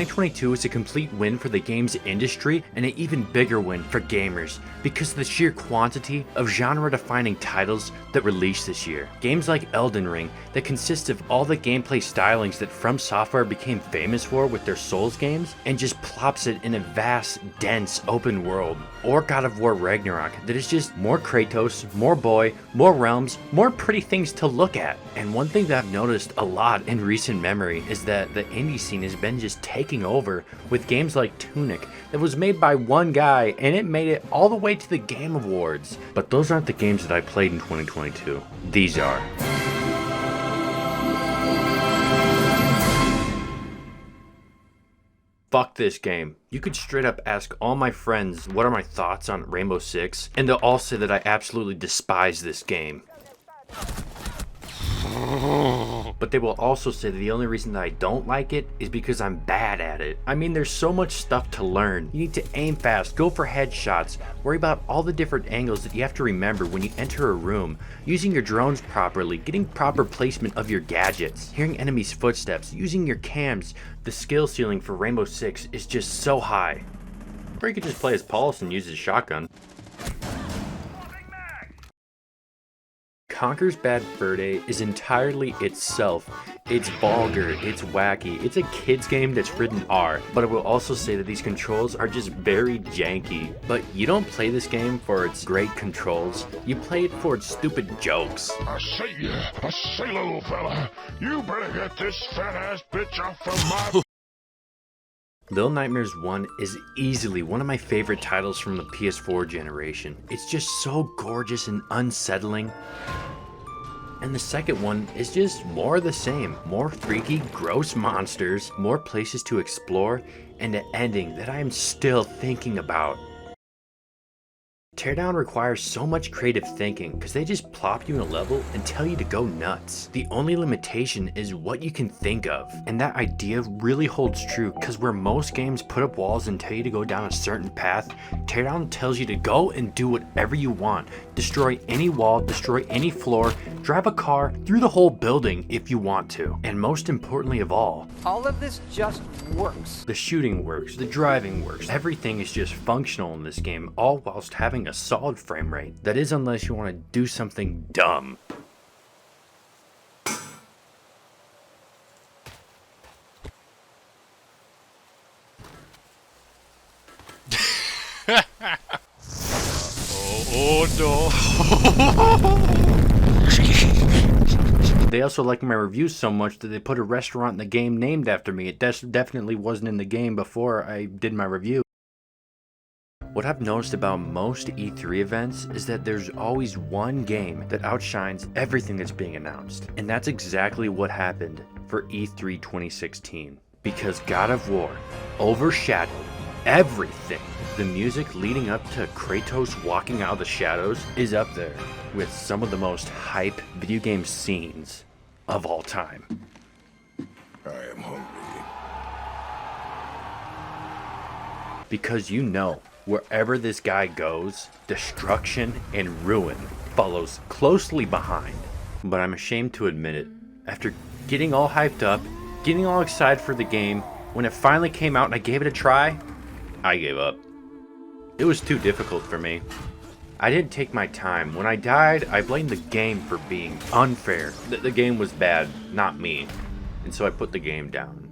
2022 is a complete win for the games industry and an even bigger win for gamers because of the sheer quantity of genre-defining titles that released this year. Games like Elden Ring that consist of all the gameplay stylings that From Software became famous for with their Souls games and just plops it in a vast, dense, open world. Or God of War Ragnarok that is just more Kratos, more boy, more realms, more pretty things to look at. And one thing that I've noticed a lot in recent memory is that the indie scene has been just taking over with games like Tunic that was made by one guy and it made it all the way to the Game Awards. But those aren't the games that I played in 2022. These are. Fuck this game. You could straight up ask all my friends what are my thoughts on Rainbow Six, and they'll all say that I absolutely despise this game. But they will also say that the only reason that I don't like it is because I'm bad at it. I mean, there's so much stuff to learn. You need to aim fast, go for headshots, worry about all the different angles that you have to remember when you enter a room, using your drones properly, getting proper placement of your gadgets, hearing enemies' footsteps, using your cams. The skill ceiling for Rainbow Six is just so high. Or you could just play as Paulus and use his shotgun. Conker's Bad Fur Day is entirely itself. It's vulgar, it's wacky, it's a kid's game that's written R, but I will also say that these controls are just very janky. But you don't play this game for its great controls, you play it for its stupid jokes. I say, little fella, you better get this fat-ass bitch off of my... Little Nightmares 1 is easily one of my favorite titles from the PS4 generation. It's just so gorgeous and unsettling. And the second one is just more of the same. More freaky, gross monsters, more places to explore, and an ending that I am still thinking about. Teardown requires so much creative thinking because they just plop you in a level and tell you to go nuts. The only limitation is what you can think of, and that idea really holds true because where most games put up walls and tell you to go down a certain path, Teardown tells you to go and do whatever you want. Destroy any wall, destroy any floor, drive a car through the whole building if you want to. And most importantly of all of this just works. The shooting works, the driving works, everything is just functional in this game, all whilst having a solid frame rate. That is, unless you want to do something dumb. Oh no. They also like my reviews so much that they put a restaurant in the game named after me. It definitely wasn't in the game before I did my review. What I've noticed about most E3 events is that there's always one game that outshines everything that's being announced. And that's exactly what happened for E3 2016. Because God of War overshadowed everything. The music leading up to Kratos walking out of the shadows is up there with some of the most hype video game scenes of all time. I am hungry. Because you know, wherever this guy goes, destruction and ruin follows closely behind. But I'm ashamed to admit it. After getting all hyped up, getting all excited for the game, when it finally came out and I gave it a try, I gave up. It was too difficult for me. I didn't take my time. When I died, I blamed the game for being unfair. The game was bad, not me. And so I put the game down.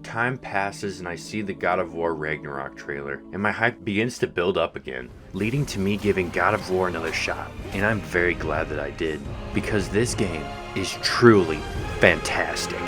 Time passes and I see the God of War Ragnarok trailer, and my hype begins to build up again, leading to me giving God of War another shot. And I'm very glad that I did, because this game is truly fantastic.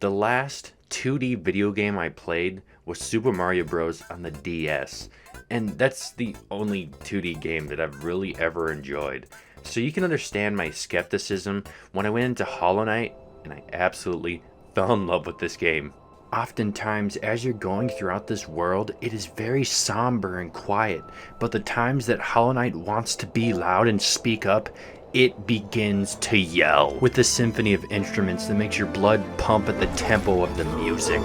The last 2D video game I played was Super Mario Bros. On the DS, and that's the only 2D game that I've really ever enjoyed. So you can understand my skepticism when I went into Hollow Knight, and I absolutely fell in love with this game. Oftentimes, as you're going throughout this world, it is very somber and quiet, but the times that Hollow Knight wants to be loud and speak up, it begins to yell with a symphony of instruments that makes your blood pump at the tempo of the music.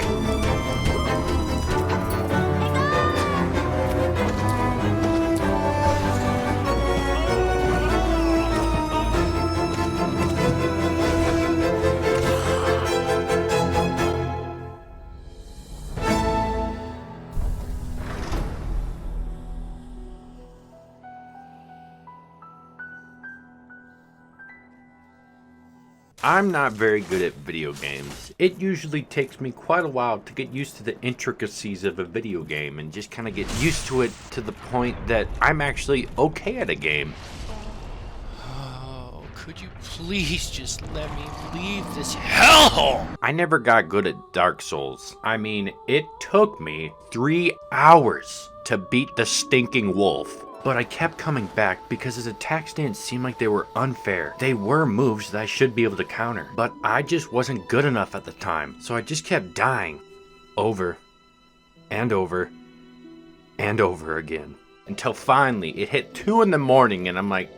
I'm not very good at video games. It usually takes me quite a while to get used to the intricacies of a video game and just kind of get used to it to the point that I'm actually okay at a game. Oh, could you please just let me leave this hellhole? I never got good at Dark Souls. I mean, it took me 3 hours to beat the stinking wolf. But I kept coming back because his attacks didn't seem like they were unfair. They were moves that I should be able to counter, but I just wasn't good enough at the time. So I just kept dying over and over and over again. Until finally it hit 2 in the morning and I'm like,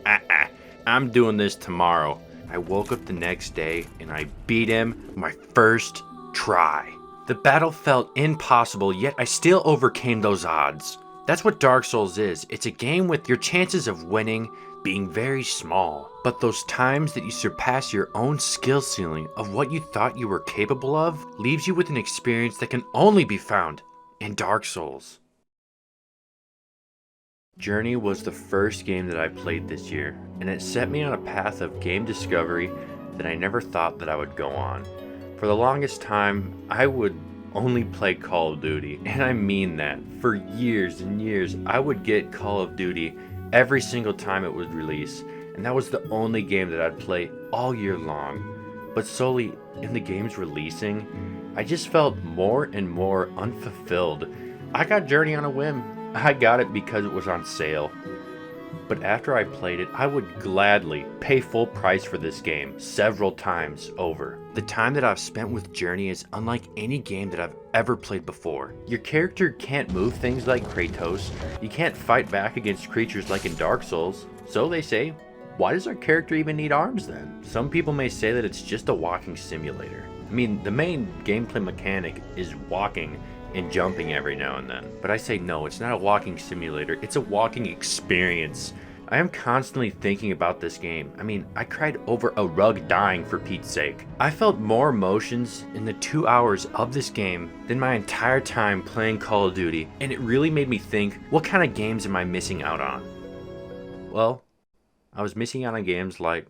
I'm doing this tomorrow. I woke up the next day and I beat him my first try. The battle felt impossible, yet I still overcame those odds. That's what Dark Souls is. It's a game with your chances of winning being very small. But those times that you surpass your own skill ceiling of what you thought you were capable of leaves you with an experience that can only be found in Dark Souls. Journey was the first game that I played this year, and it set me on a path of game discovery that I never thought that I would go on. For the longest time, I would only play Call of Duty, and I mean that. For years and years, I would get Call of Duty every single time it would release, and that was the only game that I'd play all year long. But slowly, in the game's releasing, I just felt more and more unfulfilled. I got Journey on a whim. I got it because it was on sale. But after I played it, I would gladly pay full price for this game several times over. The time that I've spent with Journey is unlike any game that I've ever played before. Your character can't move things like Kratos. You can't fight back against creatures like in Dark Souls. So they say, why does our character even need arms then? Some people may say that it's just a walking simulator. I mean, the main gameplay mechanic is walking and jumping every now and then. But I say no, it's not a walking simulator, it's a walking experience. I am constantly thinking about this game. I mean, I cried over a rug dying for Pete's sake. I felt more emotions in the 2 hours of this game than my entire time playing Call of Duty, and it really made me think, what kind of games am I missing out on? Well, I was missing out on games like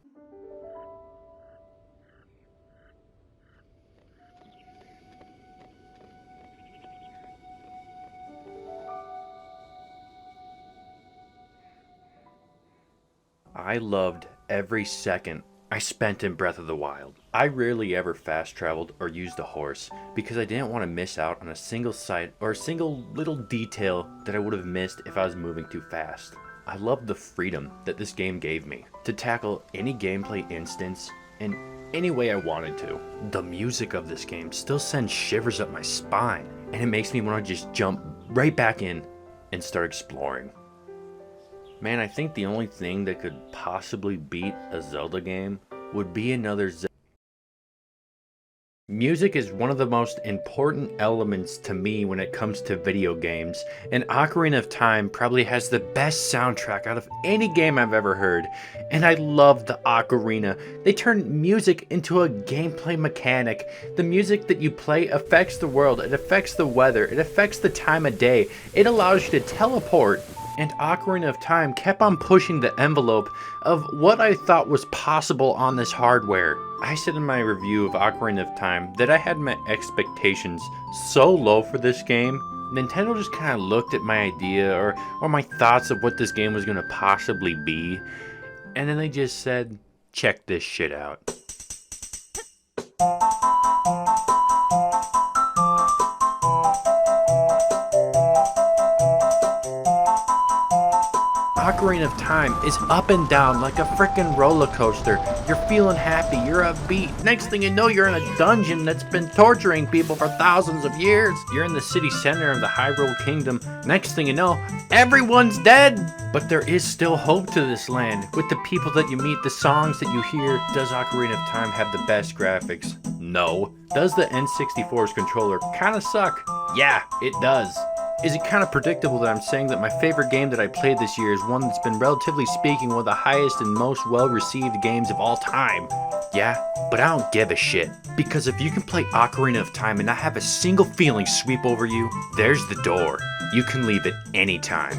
I loved every second I spent in Breath of the Wild. I rarely ever fast traveled or used a horse because I didn't want to miss out on a single sight or a single little detail that I would have missed if I was moving too fast. I loved the freedom that this game gave me to tackle any gameplay instance in any way I wanted to. The music of this game still sends shivers up my spine, and it makes me want to just jump right back in and start exploring. Man, I think the only thing that could possibly beat a Zelda game would be another Zelda. Music is one of the most important elements to me when it comes to video games, and Ocarina of Time probably has the best soundtrack out of any game I've ever heard, and I love the Ocarina. They turned music into a gameplay mechanic. The music that you play affects the world, it affects the weather, it affects the time of day, it allows you to teleport. And Ocarina of Time kept on pushing the envelope of what I thought was possible on this hardware. I said in my review of Ocarina of Time that I had my expectations so low for this game. Nintendo just kind of looked at my idea or my thoughts of what this game was going to possibly be, and then they just said, check this shit out. Ocarina of Time is up and down like a frickin' roller coaster. You're feeling happy, you're upbeat. Next thing you know, you're in a dungeon that's been torturing people for thousands of years. You're in the city center of the Hyrule Kingdom. Next thing you know, everyone's dead. But there is still hope to this land. With the people that you meet, the songs that you hear. Does Ocarina of Time have the best graphics? No. Does the N64's controller kinda suck? Yeah, it does. Is it kind of predictable that I'm saying that my favorite game that I played this year is one that's been, relatively speaking, one of the highest and most well-received games of all time? Yeah, but I don't give a shit. Because if you can play Ocarina of Time and not have a single feeling sweep over you, there's the door. You can leave at any time.